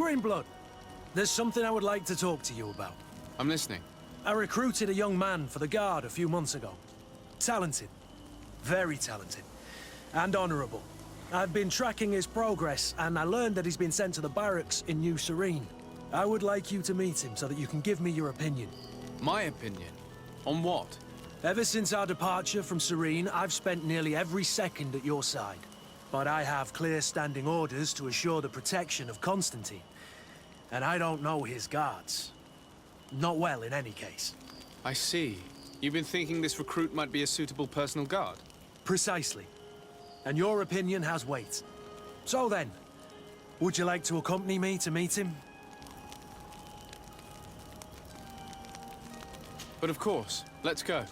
Greenblood, there's something I would like to talk to you about. I'm listening. I recruited a young man for the Guard a few months ago. Talented. Very talented. And honorable. I've been tracking his progress, and I learned that he's been sent to the barracks in New Serene. I would like you to meet him so that you can give me your opinion. My opinion? On what? Ever since our departure from Serene, I've spent nearly every second at your side. But I have clear standing orders to assure the protection of Constantine. And I don't know his guards. Not well, in any case. I see. You've been thinking this recruit might be a suitable personal guard? Precisely. And your opinion has weight. So then, would you like to accompany me to meet him? But of course. Let's go.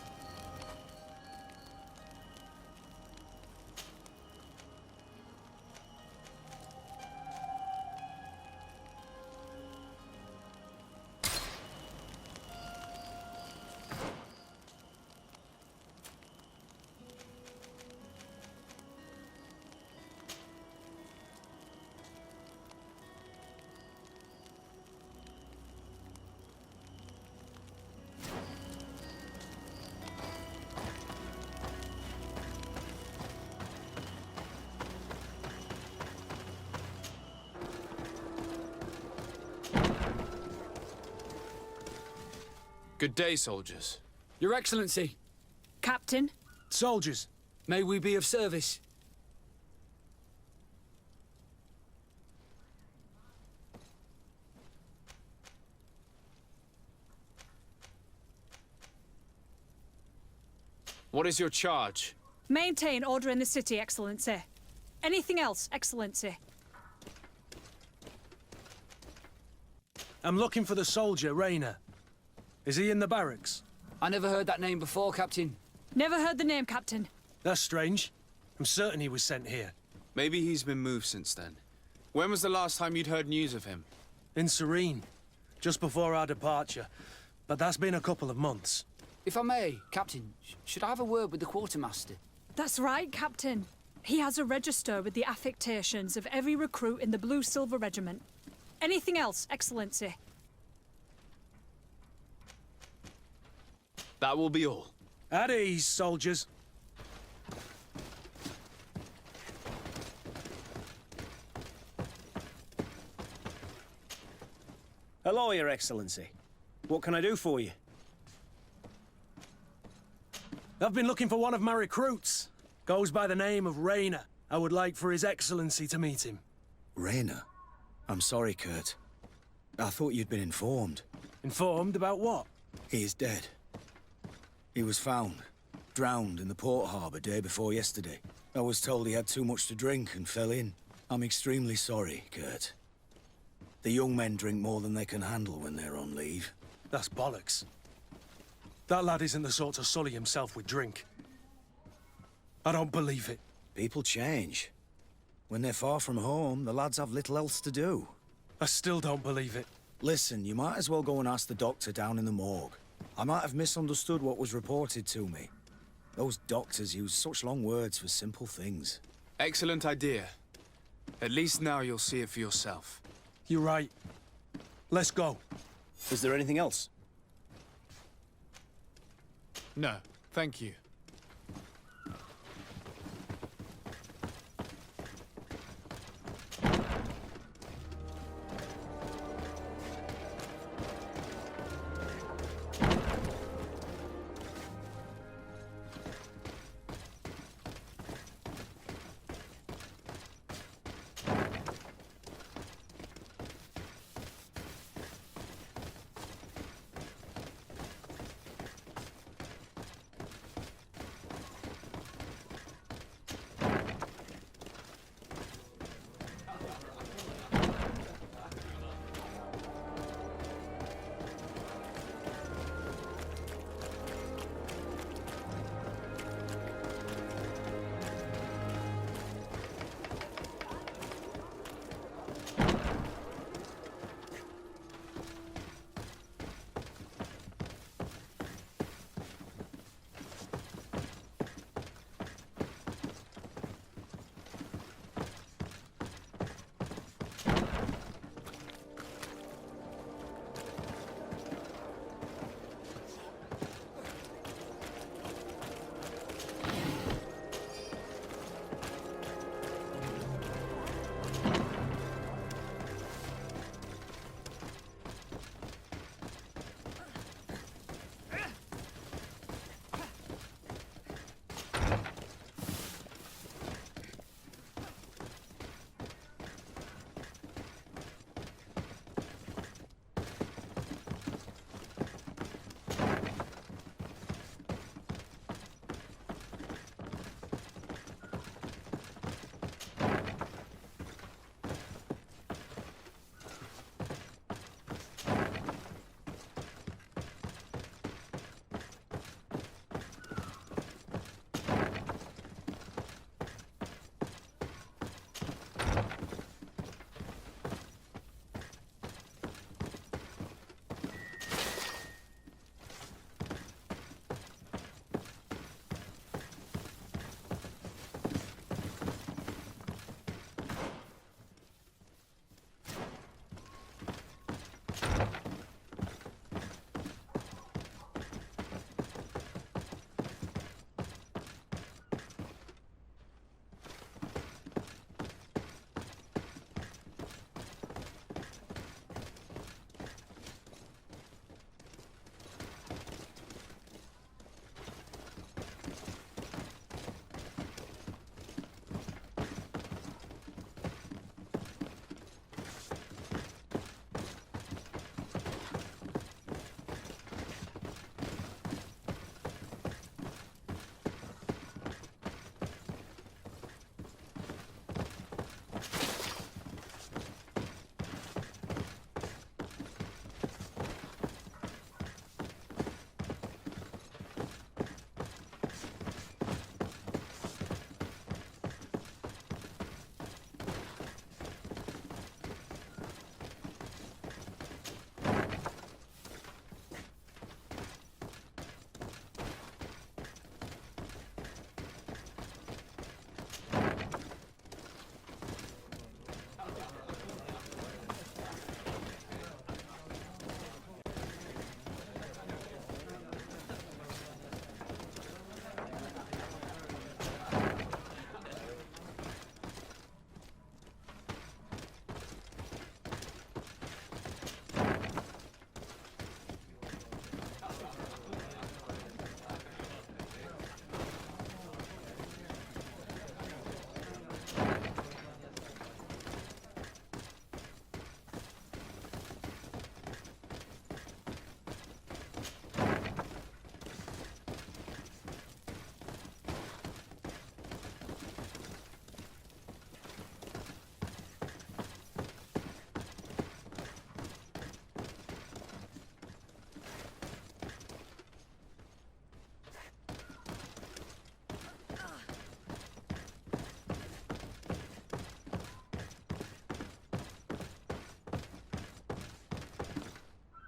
Good day, soldiers. Your Excellency, Captain, Soldiers, may we be of service? What is your charge? maintain order in the city, Excellency. Anything else, Excellency? I'm looking for the soldier, Rayner. Is he in the barracks? I never heard that name before, Captain. Never heard the name, Captain. That's strange. I'm certain he was sent here. Maybe he's been moved since then. When was the last time you'd heard news of him? In Serene. Just before our departure. But that's been a couple of months. If I may, Captain, should I have a word with the quartermaster? That's right, Captain. He has a register with the affectations of every recruit in the Blue-Silver Regiment. Anything else, Excellency? That will be all. At ease, soldiers. Hello, Your Excellency. What can I do for you? I've been looking for one of my recruits. Goes by the name of Rayner. I would like for His Excellency to meet him. Rayner? I'm sorry, Kurt. I thought you'd been informed. Informed about what? He is dead. He was found, drowned in the port harbour day before yesterday. I was told he had too much to drink and fell in. I'm extremely sorry, Kurt. The young men drink more than they can handle when they're on leave. That's bollocks. That lad isn't the sort to sully himself with drink. I don't believe it. People change. When they're far from home, the lads have little else to do. I still don't believe it. Listen, you might as well go and ask the doctor down in the morgue. I might have misunderstood what was reported to me. Those doctors use such long words for simple things. Excellent idea. At least now you'll see it for yourself. You're right. Let's go. Is there anything else? No, thank you.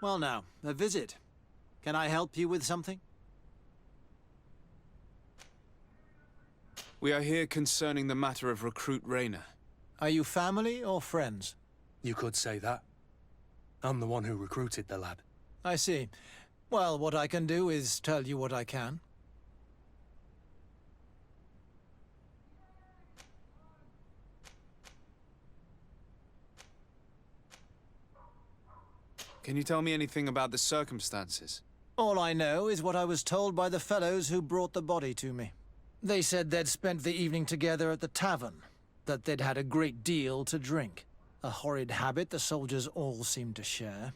Well now, a visit. Can I help you with something? We are here concerning the matter of recruit Rayner. Are you family or friends? You could say that. I'm the one who recruited the lad. I see. Well, what I can do is tell you what I can. Can you tell me anything about the circumstances? All I know is what I was told by the fellows who brought the body to me. They said they'd spent the evening together at the tavern, that they'd had a great deal to drink. A horrid habit the soldiers all seemed to share.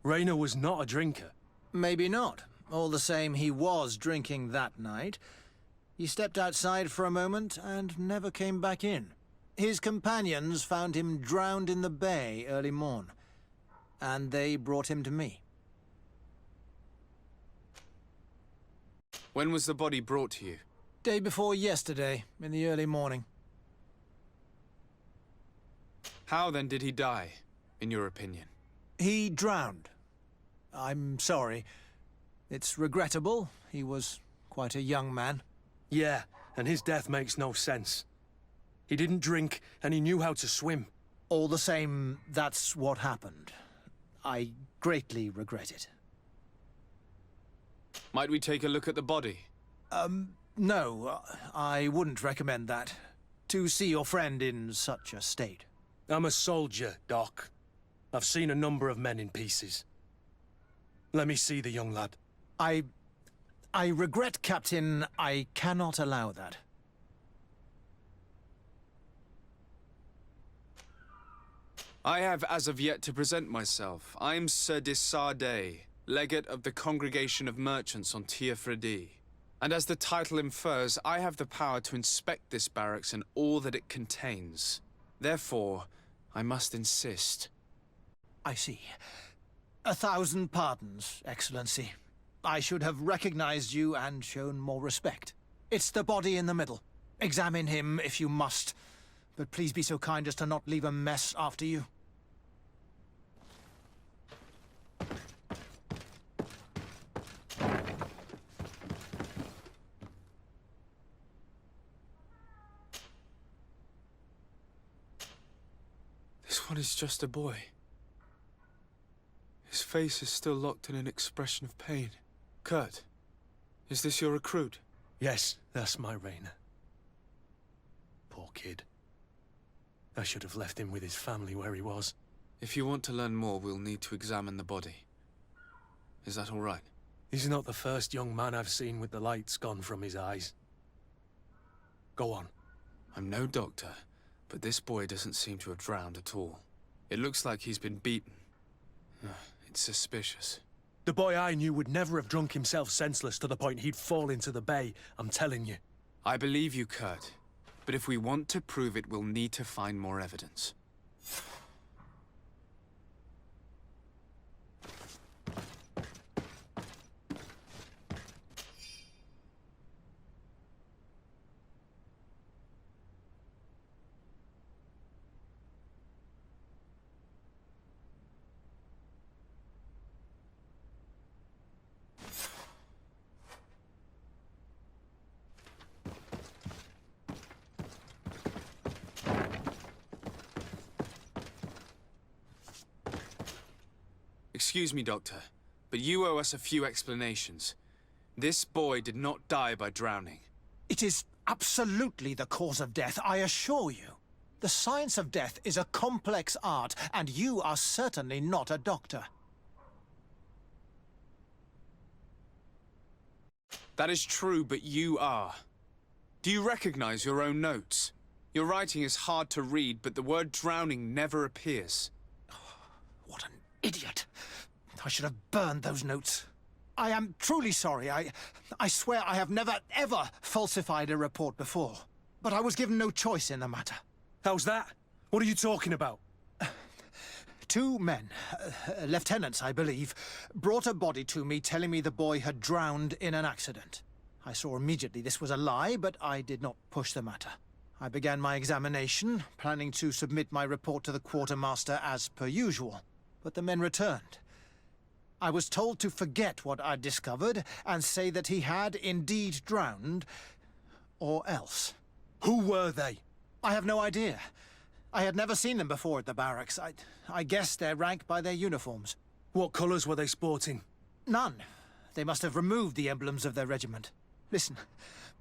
Rayner was not a drinker. Maybe not. All the same, he was drinking that night. He stepped outside for a moment and never came back in. His companions found him drowned in the bay early morn, and they brought him to me. When was the body brought to you? Day before yesterday, in the early morning. How then did he die, in your opinion? He drowned. I'm sorry. It's regrettable. He was quite a young man. Yeah, and his death makes no sense. He didn't drink, and he knew how to swim. All the same, that's what happened. I greatly regret it. Might we take a look at the body? No, I wouldn't recommend that. To see your friend in such a state. I'm a soldier, Doc. I've seen a number of men in pieces. Let me see the young lad. I regret, Captain. I cannot allow that. I have as of yet to present myself. I'm Sir Desardet, legate of the Congregation of Merchants on Tiafredi. And as the title infers, I have the power to inspect this barracks and all that it contains. Therefore, I must insist. I see. 1,000 pardons, Excellency. I should have recognized you and shown more respect. It's the body in the middle. Examine him if you must, but please be so kind as to not leave a mess after you. This one is just a boy. His face is still locked in an expression of pain. Kurt, is this your recruit? Yes, that's my Rayner. Poor kid. I should have left him with his family where he was. If you want to learn more, we'll need to examine the body. Is that all right? He's not the first young man I've seen with the lights gone from his eyes. Go on. I'm no doctor, but this boy doesn't seem to have drowned at all. It looks like he's been beaten. It's suspicious. The boy I knew would never have drunk himself senseless to the point he'd fall into the bay, I'm telling you. I believe you, Kurt. But if we want to prove it, we'll need to find more evidence. Excuse me, Doctor, but you owe us a few explanations. This boy did not die by drowning. It is absolutely the cause of death, I assure you. The science of death is a complex art, and you are certainly not a doctor. That is true, but you are. Do you recognize your own notes? Your writing is hard to read, but the word drowning never appears. What an idiot. I should have burned those notes. I am truly sorry. I swear I have never, ever falsified a report before. But I was given no choice in the matter. How's that? What are you talking about? 2 men, lieutenants, I believe, brought a body to me telling me the boy had drowned in an accident. I saw immediately this was a lie, but I did not push the matter. I began my examination, planning to submit my report to the quartermaster as per usual. But the men returned. I was told to forget what I'd discovered and say that he had indeed drowned, or else. Who were they? I have no idea. I had never seen them before at the barracks. I guessed their rank by their uniforms. What colours were they sporting? None. They must have removed the emblems of their regiment. Listen,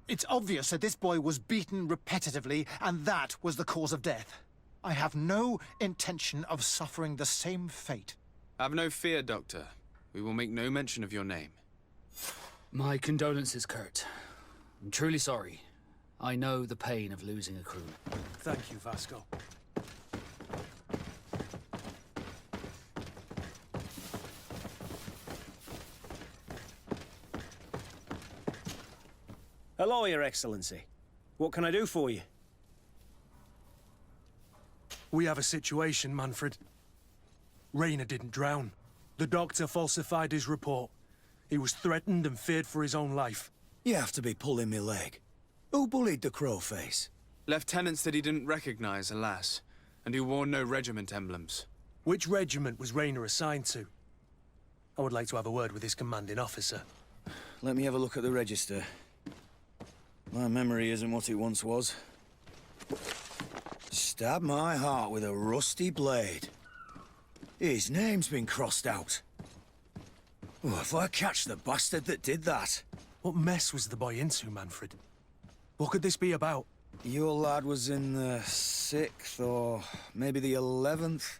it's obvious that this boy was beaten repetitively, and that was the cause of death. I have no intention of suffering the same fate. Have no fear, Doctor. We will make no mention of your name. My condolences, Kurt. I'm truly sorry. I know the pain of losing a crew. Thank you, Vasco. Hello, Your Excellency. What can I do for you? We have a situation, Manfred. Rayner didn't drown. The doctor falsified his report. He was threatened and feared for his own life. You have to be pulling me leg. Who bullied the crowface? Lieutenants that he didn't recognize, alas, and who wore no regiment emblems. Which regiment was Rayner assigned to? I would like to have a word with his commanding officer. Let me have a look at the register. My memory isn't what it once was. Stab my heart with a rusty blade. His name's been crossed out. Oh, if I catch the bastard that did that. What mess was the boy into, Manfred? What could this be about? Your lad was in the 6th or maybe the 11th,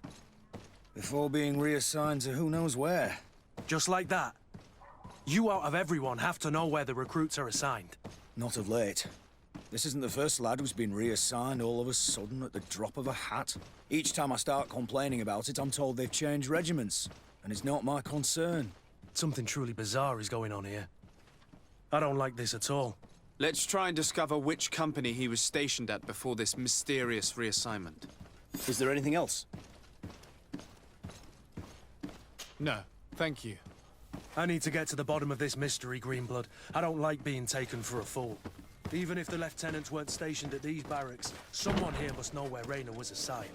before being reassigned to who knows where. Just like that? You out of everyone have to know where the recruits are assigned. Not of late. This isn't the first lad who's been reassigned all of a sudden at the drop of a hat. Each time I start complaining about it, I'm told they've changed regiments, and it's not my concern. Something truly bizarre is going on here. I don't like this at all. Let's try and discover which company he was stationed at before this mysterious reassignment. Is there anything else? No, thank you. I need to get to the bottom of this mystery, Greenblood. I don't like being taken for a fool. Even if the lieutenants weren't stationed at these barracks, someone here must know where Rayner was assigned.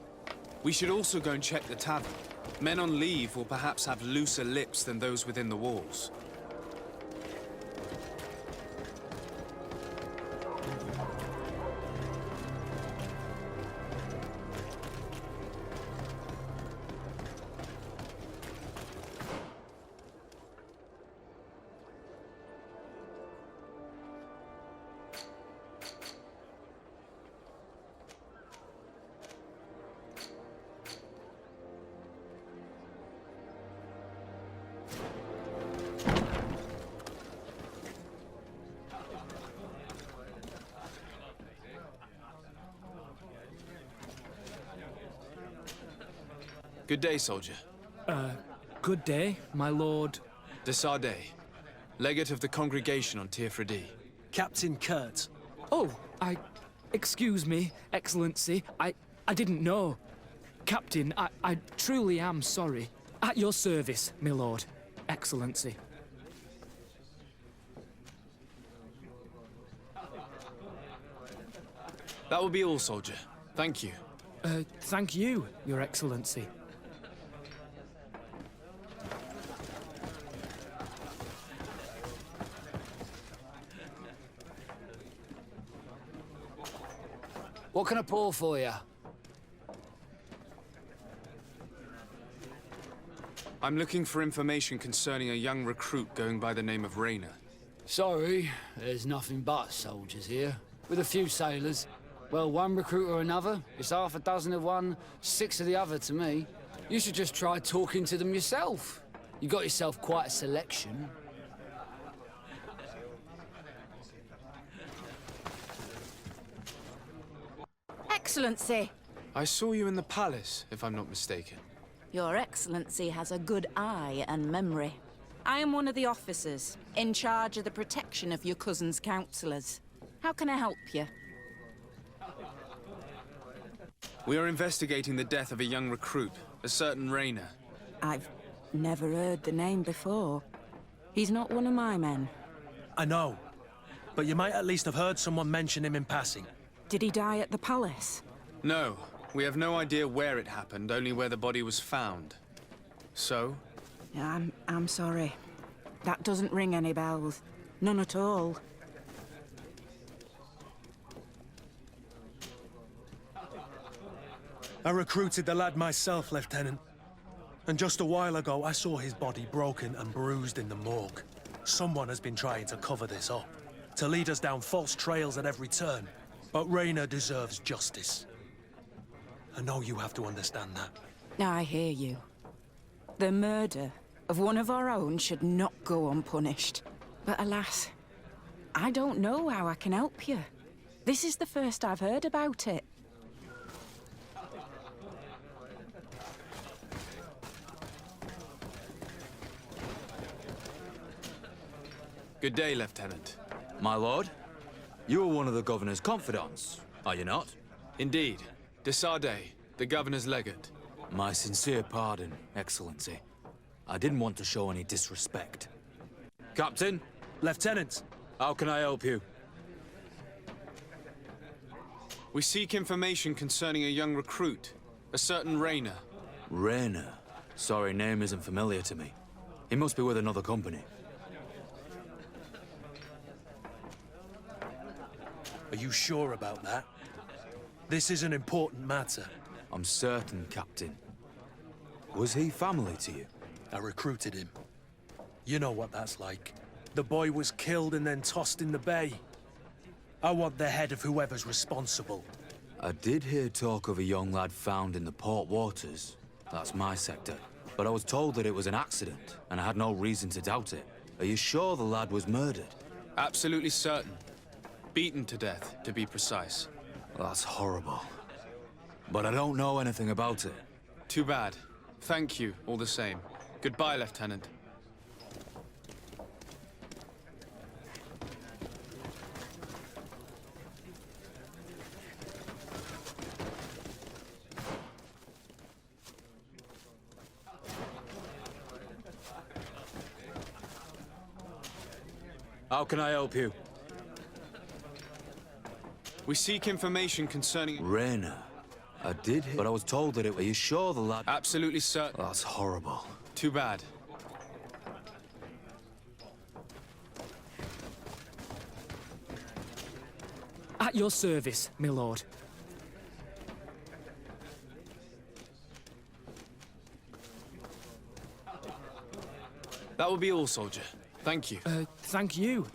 We should also go and check the tavern. Men on leave will perhaps have looser lips than those within the walls. Good day, soldier. Good day, my lord. Desaparecido, legate of the congregation on Tierfredi. Captain Kurt. Oh, excuse me, Excellency. I didn't know. Captain, I truly am sorry. At your service, my lord. Excellency. That will be all, soldier. Thank you. Thank you, Your Excellency. What can I pour for you? I'm looking for information concerning a young recruit going by the name of Rayner. Sorry, there's nothing but soldiers here. With a few sailors. Well, one recruit or another. It's half a dozen of one, 6 of the other to me. You should just try talking to them yourself. You got yourself quite a selection. Excellency! I saw you in the palace, if I'm not mistaken. Your Excellency has a good eye and memory. I am one of the officers, in charge of the protection of your cousin's councillors. How can I help you? We are investigating the death of a young recruit, a certain Rayner. I've never heard the name before. He's not one of my men. I know, but you might at least have heard someone mention him in passing. Did he die at the palace? No, we have no idea where it happened, only where the body was found. So? I'm sorry. That doesn't ring any bells. None at all. I recruited the lad myself, Lieutenant. And just a while ago, I saw his body broken and bruised in the morgue. Someone has been trying to cover this up, to lead us down false trails at every turn. But Raynor deserves justice. I know you have to understand that. I hear you. The murder of one of our own should not go unpunished. But alas, I don't know how I can help you. This is the first I've heard about it. Good day, Lieutenant. My lord, you are one of the governor's confidants, are you not? Indeed. Desaparecido, the governor's legate. My sincere pardon, Excellency. I didn't want to show any disrespect. Captain, Lieutenant! how can I help you? We seek information concerning a young recruit, a certain Raynor. Raynor? Sorry, name isn't familiar to me. He must be with another company. Are you sure about that? This is an important matter. I'm certain, Captain. Was he family to you? I recruited him. You know what that's like. The boy was killed and then tossed in the bay. I want the head of whoever's responsible. I did hear talk of a young lad found in the port waters. That's my sector. But I was told that it was an accident, and I had no reason to doubt it. Are you sure the lad was murdered? Absolutely certain. Beaten to death, to be precise. That's horrible. But I don't know anything about it. Too bad. Thank you, all the same. Goodbye, Lieutenant. How can I help you? We seek information concerning... Raynor. I did hear, but I was told that it... Are you sure the lad... Absolutely certain. That's horrible. Too bad. At your service, my lord. That will be all, soldier. Thank you. Thank you.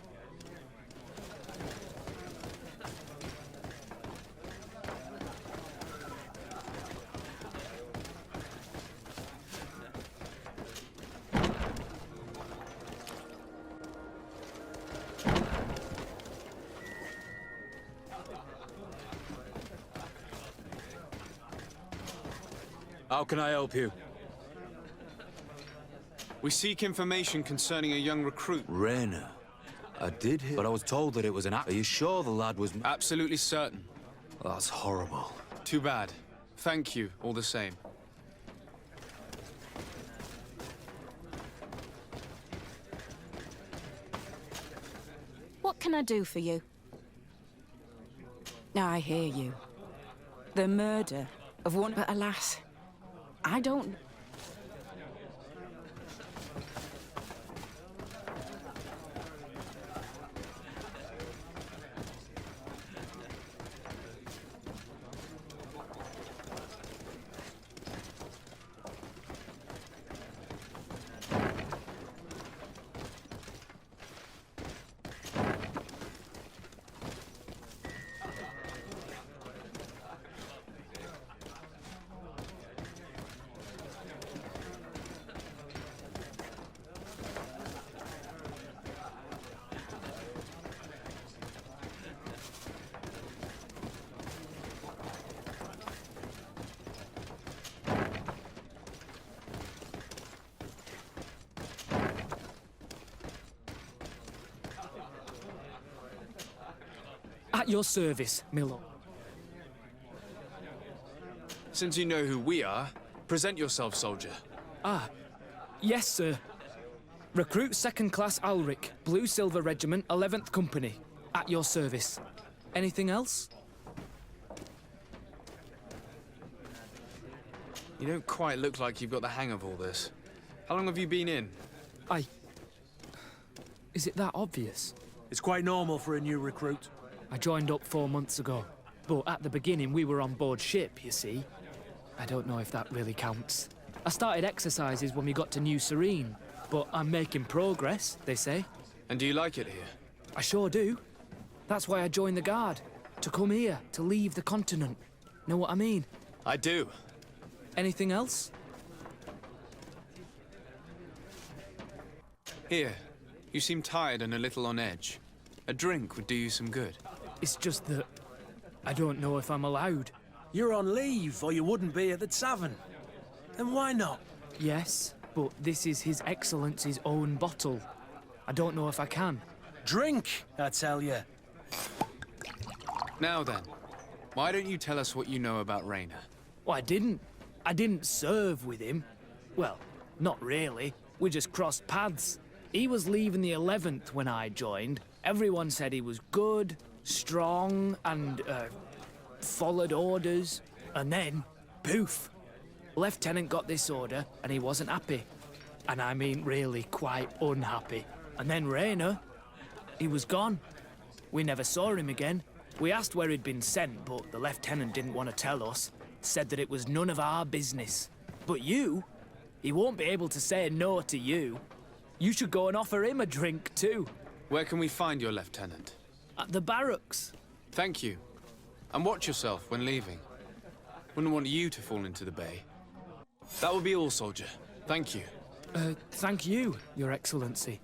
How can I help you? We seek information concerning a young recruit. Raynor. I did hear, but I was told that it was an... Are you sure the lad was... Absolutely certain. That's horrible. Too bad. Thank you, all the same. What can I do for you? I hear you. The murder of one... But alas, I don't... At your service, my lord. Since you know who we are, present yourself, soldier. Yes, sir. Recruit 2nd Class Alric, Blue Silver Regiment, 11th Company. At your service. Anything else? You don't quite look like you've got the hang of all this. How long have you been in? Is it that obvious? It's quite normal for a new recruit. I joined up 4 months ago. But at the beginning, we were on board ship, you see. I don't know if that really counts. I started exercises when we got to New Serene. But I'm making progress, they say. And do you like it here? I sure do. That's why I joined the Guard. To come here, to leave the continent. Know what I mean? I do. Anything else? Here. You seem tired and a little on edge. A drink would do you some good. It's just that I don't know if I'm allowed. You're on leave, or you wouldn't be at the tavern. And why not? Yes, but this is His Excellency's own bottle. I don't know if I can. Drink, I tell you. Now then, why don't you tell us what you know about Raynor? Well, I didn't serve with him. Well, not really. We just crossed paths. He was leaving the 11th when I joined. Everyone said he was good, strong, and, followed orders. And then, poof. Lieutenant got this order, and he wasn't happy. And I mean really quite unhappy. And then Raynor, he was gone. We never saw him again. We asked where he'd been sent, but the lieutenant didn't want to tell us. Said that it was none of our business. But you, he won't be able to say no to you. You should go and offer him a drink too. Where can we find your lieutenant? At the barracks. Thank you. And watch yourself when leaving. Wouldn't want you to fall into the bay. That will be all, soldier. Thank you. Thank you, Your Excellency.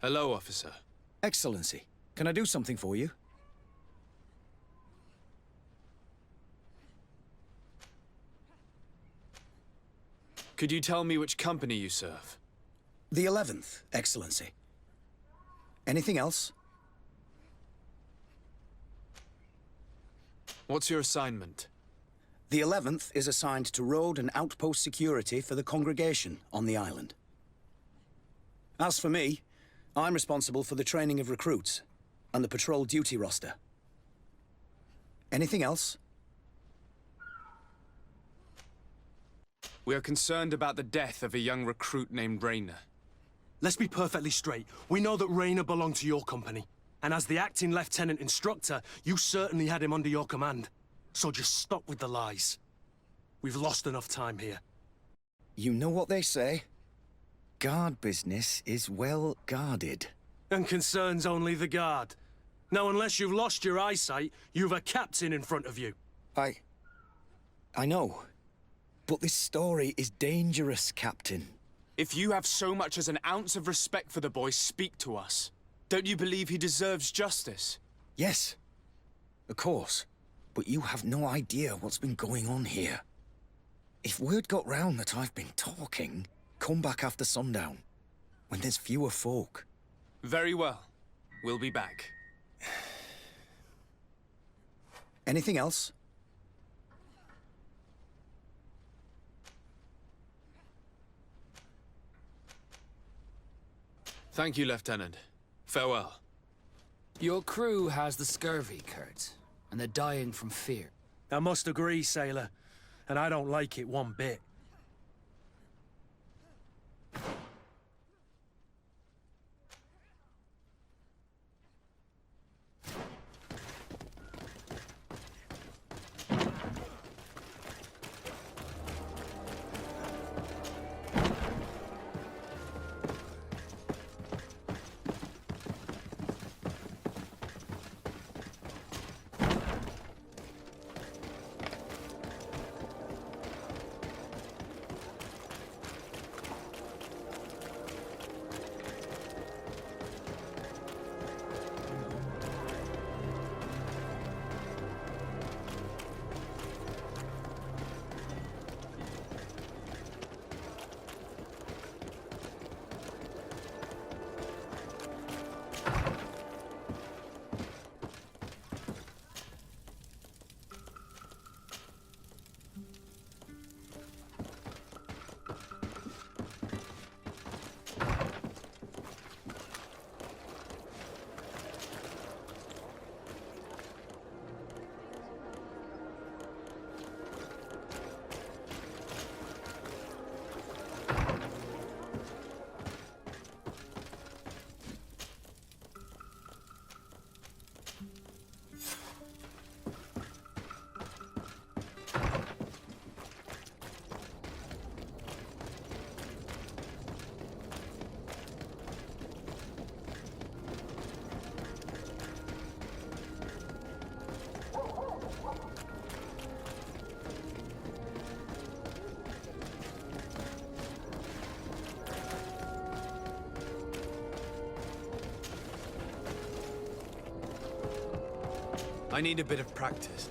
Hello, officer. Excellency, can I do something for you? Could you tell me which company you serve? The 11th, Excellency. Anything else? What's your assignment? The 11th is assigned to road and outpost security for the congregation on the island. As for me, I'm responsible for the training of recruits and the patrol duty roster. Anything else? We are concerned about the death of a young recruit named Raynor. Let's be perfectly straight. We know that Raynor belonged to your company. And as the acting lieutenant instructor, you certainly had him under your command. So just stop with the lies. We've lost enough time here. You know what they say? Guard business is well guarded. And concerns only the guard. Now, unless you've lost your eyesight, you've a captain in front of you. I know. But this story is dangerous, Captain. If you have so much as an ounce of respect for the boy, speak to us. Don't you believe he deserves justice? Yes, of course. but you have no idea what's been going on here. If word got round that I've been talking, come back after sundown, when there's fewer folk. Very well. We'll be back. Anything else? Thank you, Lieutenant. Farewell. Your crew has the scurvy, Kurt, and they're dying from fear. I must agree, sailor, and I don't like it one bit. I need a bit of practice.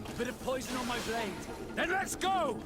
A bit of poison on my blade. Then let's go!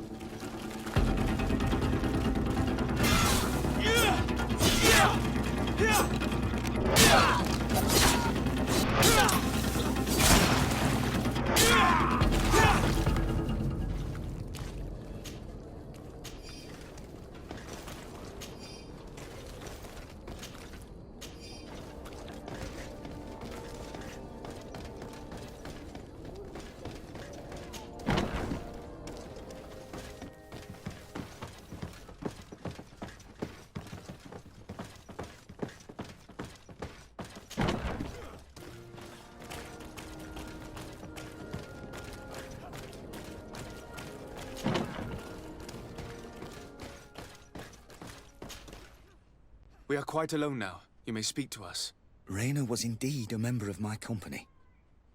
We are quite alone now. You may speak to us. Rayner was indeed a member of my company,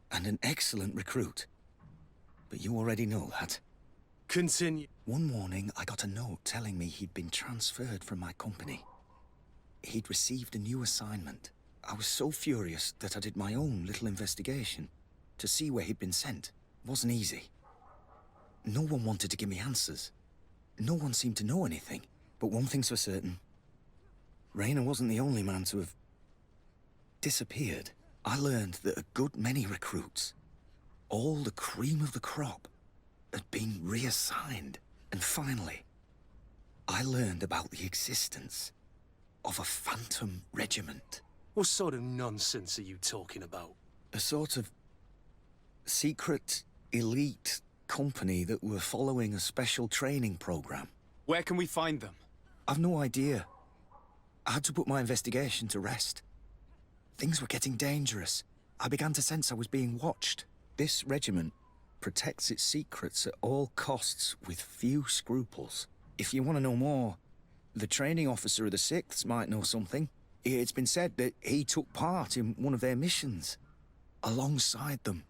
and an excellent recruit. But you already know that. Continue. One morning, I got a note telling me he'd been transferred from my company. He'd received a new assignment. I was so furious that I did my own little investigation to see where he'd been sent. It wasn't easy. No one wanted to give me answers. No one seemed to know anything. But one thing's for certain. Rayner wasn't the only man to have disappeared. I learned that a good many recruits, all the cream of the crop, had been reassigned. And finally, I learned about the existence of a phantom regiment. What sort of nonsense are you talking about? A sort of secret, elite company that were following a special training program. Where can we find them? I've no idea. I had to put my investigation to rest. Things were getting dangerous. I began to sense I was being watched. This regiment protects its secrets at all costs with few scruples. If you want to know more, the training officer of the 6th might know something. It's been said that he took part in one of their missions, alongside them.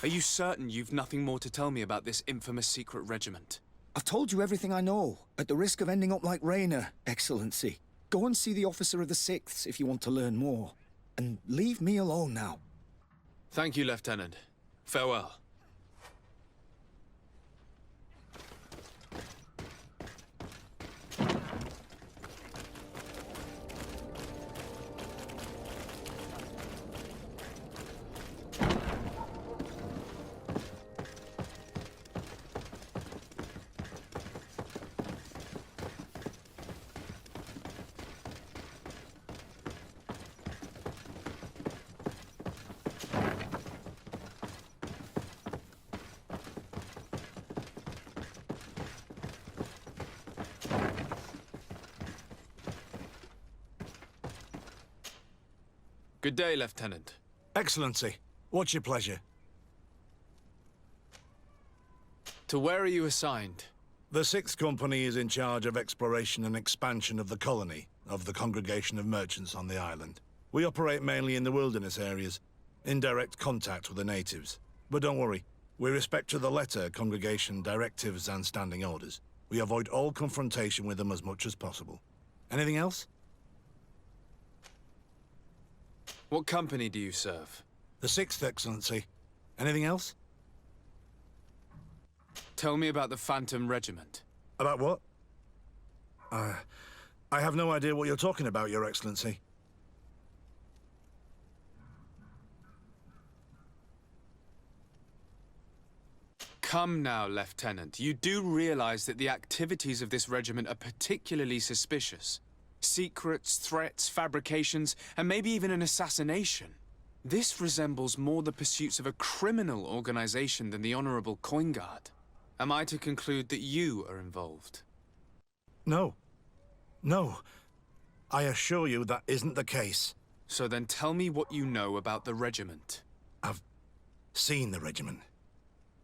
Are you certain you've nothing more to tell me about this infamous secret regiment? I've told you everything I know, at the risk of ending up like Rayner, Excellency. Go and see the officer of the 6th if you want to learn more. And leave me alone now. Thank you, Lieutenant. Farewell. Good day, Lieutenant. Excellency, what's your pleasure? To where are you assigned? The 6th Company is in charge of exploration and expansion of the colony of the Congregation of Merchants on the island. We operate mainly in the wilderness areas, in direct contact with the natives. But don't worry, we respect to the letter Congregation directives and standing orders. We avoid all confrontation with them as much as possible. Anything else? What company do you serve? The 6th, Excellency. Anything else? Tell me about the Phantom Regiment. About what? I have no idea what you're talking about, Your Excellency. Come now, Lieutenant. You do realize that the activities of this regiment are particularly suspicious. Secrets, threats, fabrications, and maybe even an assassination. This resembles more the pursuits of a criminal organization than the Honorable Coin Guard. Am I to conclude that you are involved? No. No. I assure you that isn't the case. So then tell me what you know about the regiment. I've seen the regiment.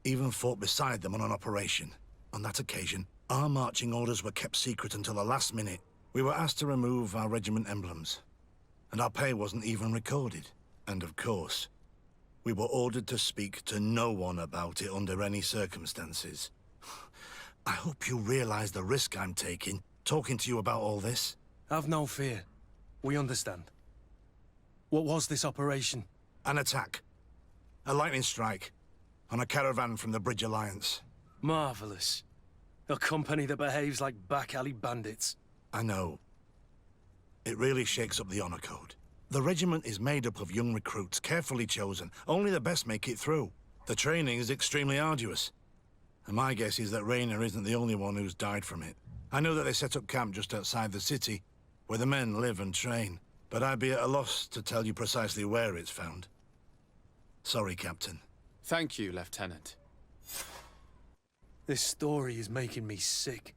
Even fought beside them on an operation. On that occasion, our marching orders were kept secret until the last minute. We were asked to remove our regiment emblems, and our pay wasn't even recorded. And of course, we were ordered to speak to no one about it under any circumstances. I hope you realize the risk I'm taking, talking to you about all this. Have no fear. We understand. What was this operation? An attack. A lightning strike. On a caravan from the Bridge Alliance. Marvelous. A company that behaves like back-alley bandits. I know. It really shakes up the honor code. The regiment is made up of young recruits, carefully chosen. Only the best make it through. The training is extremely arduous. And my guess is that Rayner isn't the only one who's died from it. I know that they set up camp just outside the city, where the men live and train. But I'd be at a loss to tell you precisely where it's found. Sorry, Captain. Thank you, Lieutenant. This story is making me sick.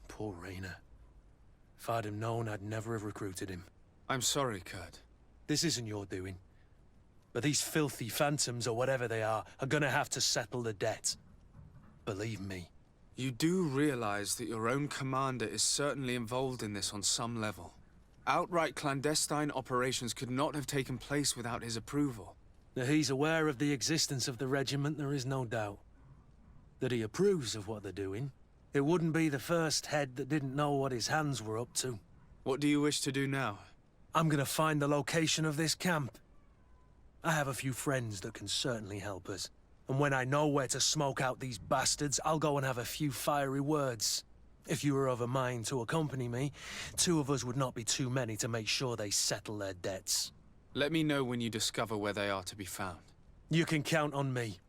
Poor Rayner. If I'd have known, I'd never have recruited him. I'm sorry, Kurt. This isn't your doing. But these filthy phantoms, or whatever they are gonna have to settle the debt. Believe me. You do realize that your own commander is certainly involved in this on some level. Outright clandestine operations could not have taken place without his approval. That he's aware of the existence of the regiment, there is no doubt. That he approves of what they're doing. It wouldn't be the first head that didn't know what his hands were up to. What do you wish to do now? I'm gonna find the location of this camp. I have a few friends that can certainly help us. And when I know where to smoke out these bastards, I'll go and have a few fiery words. If you were of a mind to accompany me, 2 of us would not be too many to make sure they settle their debts. Let me know when you discover where they are to be found. You can count on me.